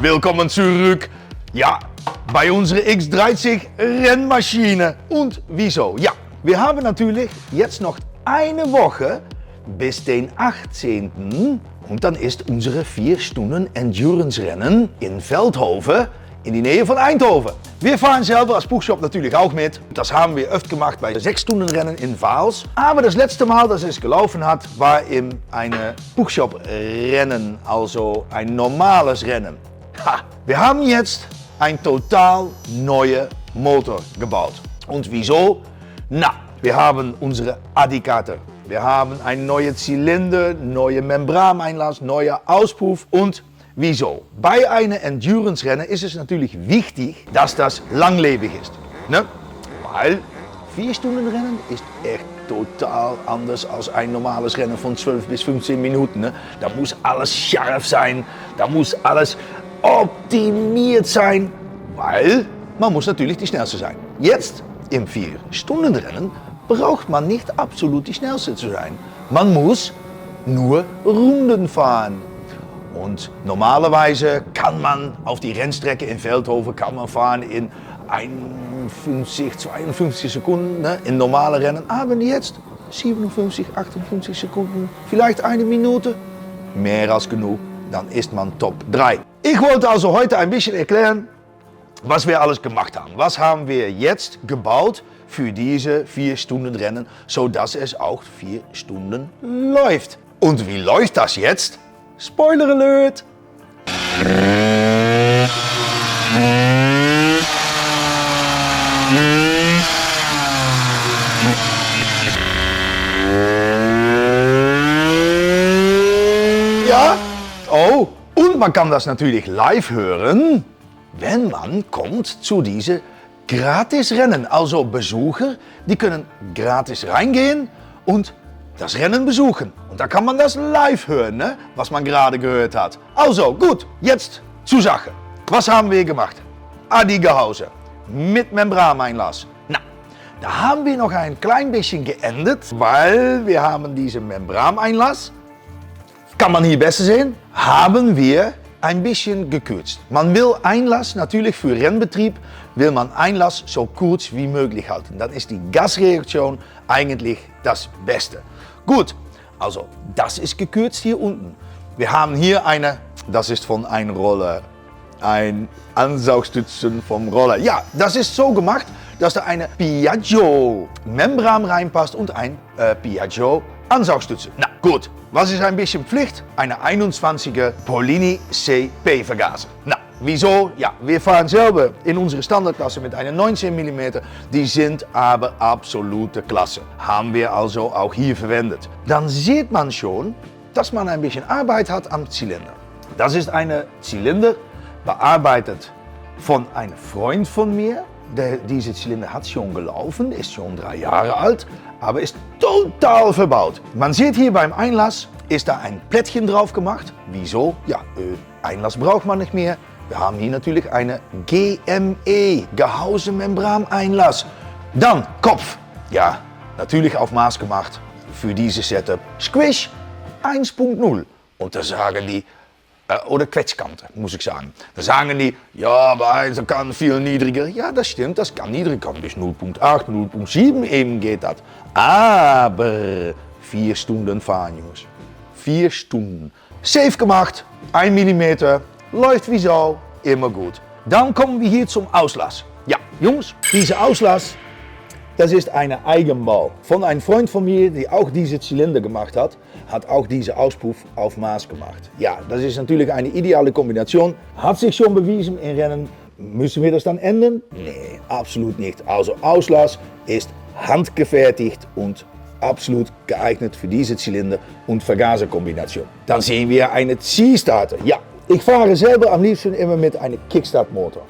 willkommen zurück. Ja, bei unserer X30 Rennmaschine. Und wieso? Ja, wir haben natürlich jetzt noch eine Woche bis den 18. Und dann ist unsere 4 Stunden Endurance-Rennen in Veldhoven in die Nähe von Eindhoven. Wir fahren selber als Buchshop natürlich auch mit. Das haben wir öfter gemacht bei 6 Stunden Rennen in Vaals. Aber das letzte Mal, dass es gelaufen hat, war in eine Buchshop-Rennen, also ein normales Rennen. Ha, wir haben jetzt ein total neuer Motor gebaut. Und wieso? Na, wir haben unsere Adikator. Wir haben einen neuen Zylinder, neue Membraneinlass, neuer Auspuff und wieso? Bei einem Endurance-Rennen ist es natürlich wichtig, dass das langlebig ist. Ne? Weil 4 Stunden Rennen ist echt total anders als ein normales Rennen von 12 bis 15 Minuten. Ne? Da muss alles scharf sein, da muss alles optimiert sein, weil man muss natürlich die Schnellste sein. Jetzt im 4 Stunden Rennen braucht man nicht absolut die Schnellste zu sein. Man muss nur Runden fahren. Und normalerweise kann man auf die Rennstrecke in Veldhoven fahren in 51, 52 Sekunden, ne, in normale Rennen. Aber jetzt 57, 58 Sekunden, vielleicht eine Minute. Mehr als genug, dann ist man Top 3. Ich wollte also heute ein bisschen erklären, was wir alles gemacht haben. Was haben wir jetzt gebaut für diese 4 Stunden Rennen, sodass es auch 4 Stunden läuft. Und wie läuft das jetzt? Spoiler Alert! Ja? Oh, und man kann das natürlich live hören, wenn man kommt zu diese Gratis-Rennen. Also Besucher, die können gratis reingehen und das Rennen besuchen. Und da kann man das live hören, ne? Was man gerade gehört hat. Also gut, jetzt zur Sache. Was haben wir gemacht? Adi Gehäuse mit Membraneinlass. Na, da haben wir noch ein klein bisschen geändert, weil wir haben diesen Membraneinlass, kann man hier besser sehen, haben wir ein bisschen gekürzt. Man will Einlass, natürlich für Rennbetrieb, will man Einlass so kurz wie möglich halten. Dann ist die Gasreaktion eigentlich das Beste. Gut, also das ist gekürzt hier unten. Wir haben hier eine, das ist von einem Roller, ein Ansaugstützen vom Roller. Ja, das ist so gemacht, dass da eine Piaggio Membran reinpasst und ein Piaggio Ansaugstütze. Na gut, was ist ein bisschen Pflicht? Eine 21er Polini CP Vergaser. Na, wieso? Ja, wir fahren selber in unsere Standardklasse mit einer 19 mm. Die sind aber absolute Klasse. Haben wir also auch hier verwendet. Dann sieht man schon, dass man ein bisschen Arbeit hat am Zylinder. Das ist eine Zylinder, bearbeitet von einem Freund von mir. Diese Zylinder hat schon gelaufen, ist schon 3 Jahre alt, aber ist total verbaut. Man sieht hier beim Einlass, ist da ein Plättchen drauf gemacht. Wieso? Ja, Einlass braucht man nicht mehr. Wir haben hier natürlich eine GME, Gehäusemembraneinlass. Dann Kopf. Ja, natürlich auf Maß gemacht für dieses Setup. Squish 1.0. Und da sagen die, oder Quetschkanten, muss ich sagen. Da sagen die, ja, aber das kann viel niedriger. Ja, das stimmt, das kann niedriger, kann bis 0.8, 0.7 eben geht das. Aber 4 Stunden fahren, Jungs. 4 Stunden. Safe gemacht, 1 mm, läuft wie Sau, immer gut. Dann kommen wir hier zum Auslass. Ja, Jungs, dieser Auslass, das ist eine Eigenbau von einem Freund von mir, der auch diese Zylinder gemacht hat auch diese Auspuff auf Maß gemacht. Ja, das ist natürlich eine ideale Kombination. Hat sich schon bewiesen in Rennen. Müssen wir das dann ändern? Nee, absolut nicht. Also Auslass ist handgefertigt und absolut geeignet für diese Zylinder- und Vergaserkombination. Dann sehen wir eine C-Starter. Ja, ich fahre selber am liebsten immer mit einem Kickstart-Motor.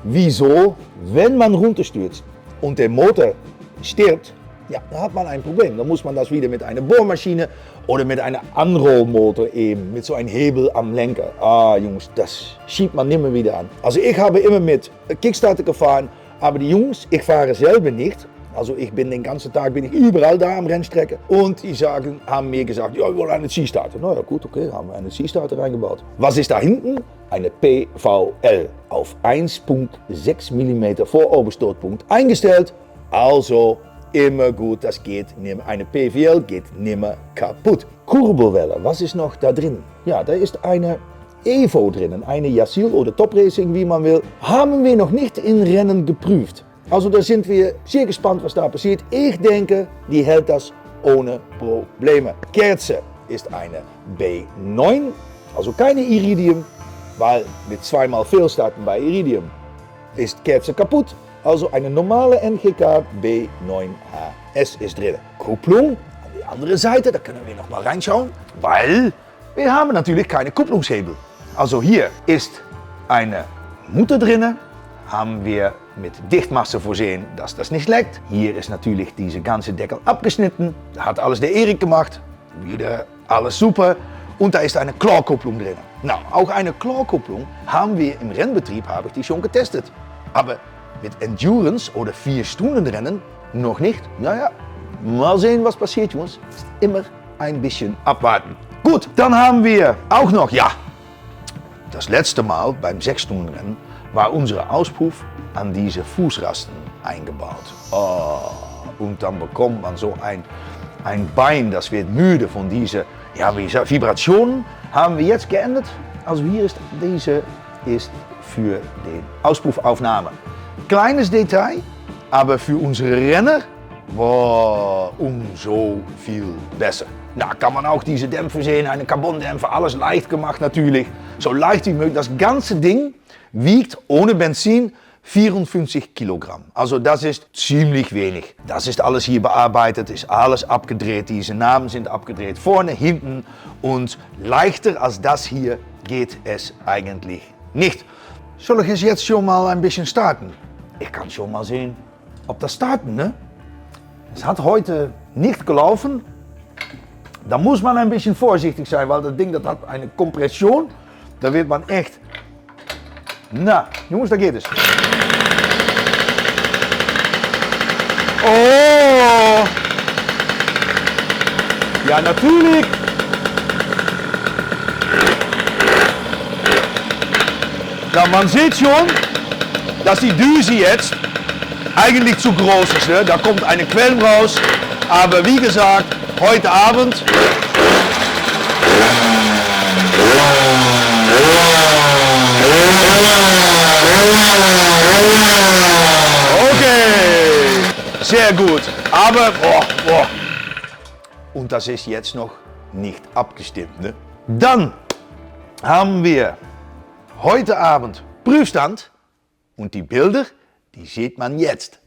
Wieso? Wenn man runterstürzt und der Motor stirbt, ja, dann hat man ein Problem. Dann muss man das wieder mit einer Bohrmaschine oder mit einem Anrollmotor eben, mit so einem Hebel am Lenker. Ah, Jungs, das schiebt man nimmer wieder an. Also ich habe immer mit Kickstarter gefahren, aber die Jungs, ich fahre selber nicht, Also ich bin den ganzen Tag überall da am Rennstrecke. Und die haben mir gesagt, ja, wir wollen einen C-Starter. Na ja, gut, okay, haben wir einen C-Starter reingebaut. Was ist da hinten? Eine PVL auf 1,6 mm Voroberstootpunkt eingestellt. Also immer gut, das geht nimmer. Eine PVL geht nimmer kaputt. Kurbelwelle, was ist noch da drin? Ja, da ist eine Evo drinnen, eine Yassil oder Top Racing, wie man will. Haben wir noch nicht in Rennen geprüft. Also da sind wir sehr gespannt, was da passiert. Ich denke, die hält das ohne Probleme. Kerze ist eine B9, also keine Iridium, weil mit zweimal Fehlstarten bei Iridium ist Kerze kaputt. Also eine normale NGK B9HS ist drin. Kupplung an die andere Seite, da können wir noch mal reinschauen, weil wir haben natürlich keine Kupplungshebel. Also hier ist eine Mutter drin, haben wir mit Dichtmasse versehen, dass das nicht leckt. Hier ist natürlich diese ganze Deckel abgeschnitten. Da hat alles der Erik gemacht. Wieder alles super. Und da ist eine Clawkupplung drin. Nou, auch eine Clawkupplung haben wir im Rennbetrieb, habe ich die schon getestet. Aber mit Endurance oder 4-Stunden-Rennen noch nicht. Naja, mal sehen, was passiert, Jungs. Immer ein bisschen abwarten. Gut, dann haben wir auch noch, ja, das letzte Mal beim 6-Stunden-Rennen war unsere Auspuff an diese Fußrasten eingebaut. Oh, und dann bekommt man so ein Bein, das wird müde von dieser, ja, wie gesagt, Vibrationen. Haben wir jetzt geändert. Also hier ist diese ist für die Auspuffaufnahme. Kleines Detail, aber für unsere Renner umso viel besser. Da kann man auch diese Dämpfer sehen, eine Carbondämpfer, alles leicht gemacht natürlich. So leicht wie möglich. Das ganze Ding wiegt ohne Benzin 54 Kilogramm. Also das ist ziemlich wenig. Das ist alles hier bearbeitet, ist alles abgedreht. Diese Namen sind abgedreht, vorne, hinten. Und leichter als das hier geht es eigentlich nicht. Soll ich es jetzt schon mal ein bisschen starten? Ich kann schon mal sehen, ob das starten, ne? Es hat heute nicht gelaufen. Da muss man ein bisschen vorsichtig sein, weil das Ding das hat eine Kompression. Da wird man echt... Na, Jungs, da geht es. Oh! Ja, natürlich. Na, man sieht schon, dass die Düse jetzt eigentlich zu groß ist. Ne? Da kommt eine Quelle raus. Aber wie gesagt, heute Abend okay, sehr gut. Aber und das ist jetzt noch nicht abgestimmt. Ne? Dann haben wir heute Abend Prüfstand und die Bilder, die sieht man jetzt.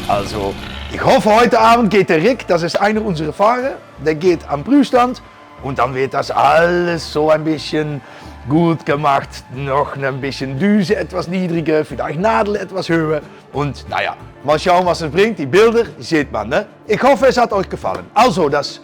Also, ich hoffe, heute Abend geht der Rick, das ist einer unserer Fahrer, der geht am Prüfstand Und dann wird das alles so ein bisschen gut gemacht. Noch ein bisschen Düse etwas niedriger, vielleicht Nadel etwas höher. Und naja, mal schauen, was es bringt. Die Bilder sieht man, ne? Ich hoffe, es hat euch gefallen. Also, das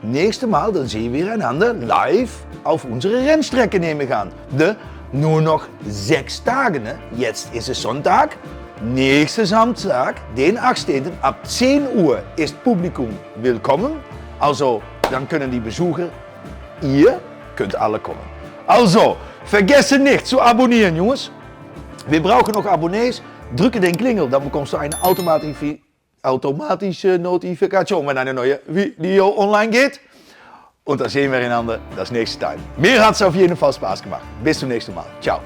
nächste Mal, dann sehen wir einander live auf unsere Rennstrecke, nehme ich an. Ne? Nur noch 6 Tage, ne? Jetzt ist es Sonntag. Nächsten Samstag, den 18. ab 10 Uhr ist Publikum willkommen. Also, dann können die Besucher, ihr könnt alle kommen. Also, vergessen nicht zu abonnieren, Jungs. Wir brauchen noch Abonnees. Drücke den Klingel, dann bekommst du eine automatische Notifikation, wenn eine neue Video online geht. Und dann sehen wir einander das nächste Mal. Mir hat es auf jeden Fall Spaß gemacht. Bis zum nächsten Mal. Ciao.